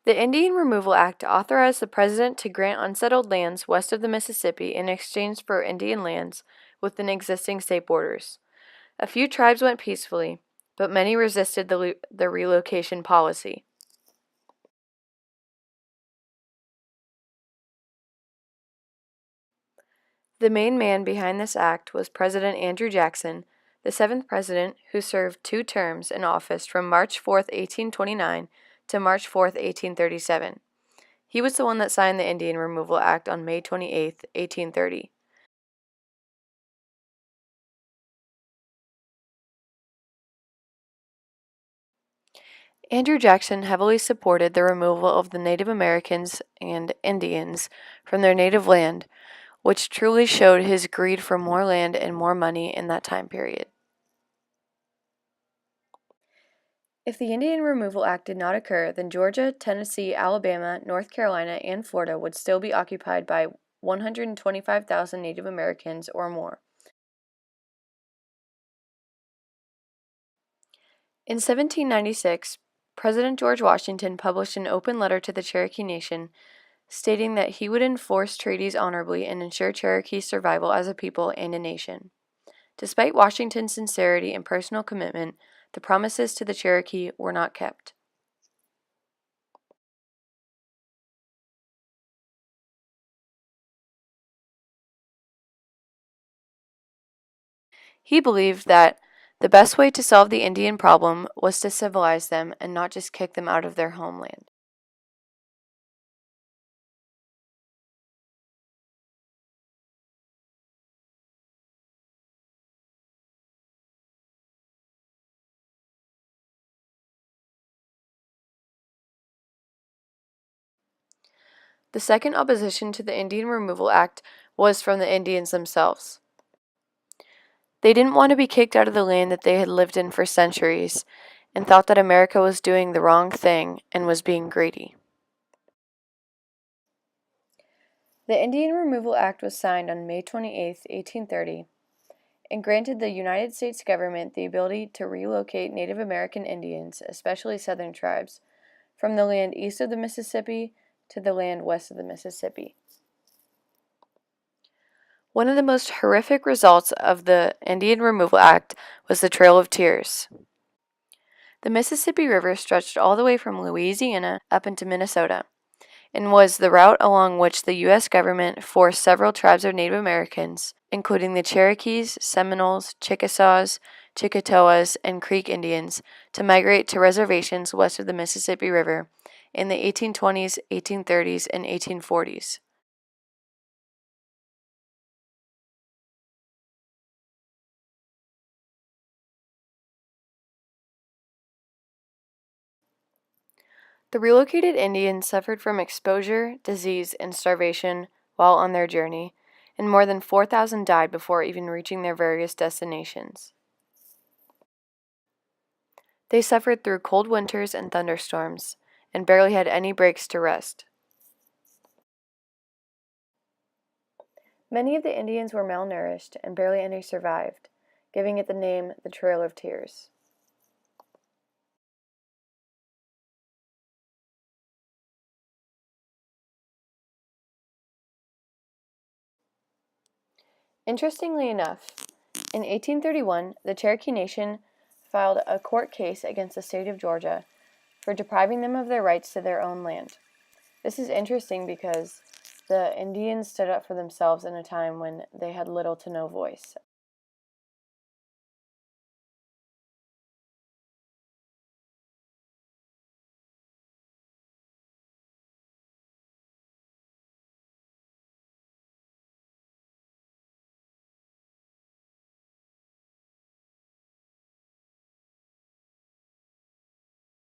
The Indian Removal Act authorized the President to grant unsettled lands west of the Mississippi in exchange for Indian lands within existing state borders. A few tribes went peacefully, but many resisted the relocation policy. The main man behind this act was President Andrew Jackson, the seventh president who served 2 terms in office from March 4, 1829 to March 4, 1837. He was the one that signed the Indian Removal Act on May 28, 1830. Andrew Jackson heavily supported the removal of the Native Americans and Indians from their native land, which truly showed his greed for more land and more money in that time period. If the Indian Removal Act did not occur, then Georgia, Tennessee, Alabama, North Carolina, and Florida would still be occupied by 125,000 Native Americans or more. In 1796, President George Washington published an open letter to the Cherokee Nation stating that he would enforce treaties honorably and ensure Cherokee's survival as a people and a nation. Despite Washington's sincerity and personal commitment, the promises to the Cherokee were not kept. He believed that the best way to solve the Indian problem was to civilize them and not just kick them out of their homeland. The second opposition to the Indian Removal Act was from the Indians themselves. They didn't want to be kicked out of the land that they had lived in for centuries and thought that America was doing the wrong thing and was being greedy. The Indian Removal Act was signed on May 28, 1830, and granted the United States government the ability to relocate Native American Indians, especially Southern tribes, from the land east of the Mississippi to the land west of the Mississippi. One of the most horrific results of the Indian Removal Act was the Trail of Tears. The Mississippi River stretched all the way from Louisiana up into Minnesota and was the route along which the U.S. government forced several tribes of Native Americans, including the Cherokees, Seminoles, Chickasaws, Chickasaws, and Creek Indians, to migrate to reservations west of the Mississippi River in the 1820s, 1830s, and 1840s. The relocated Indians suffered from exposure, disease, and starvation while on their journey, and more than 4,000 died before even reaching their various destinations. They suffered through cold winters and thunderstorms, and barely had any breaks to rest. Many of the Indians were malnourished, and barely any survived, giving it the name the Trail of Tears. Interestingly enough, in 1831, the Cherokee Nation filed a court case against the state of Georgia for depriving them of their rights to their own land. This is interesting because the Indians stood up for themselves in a time when they had little to no voice.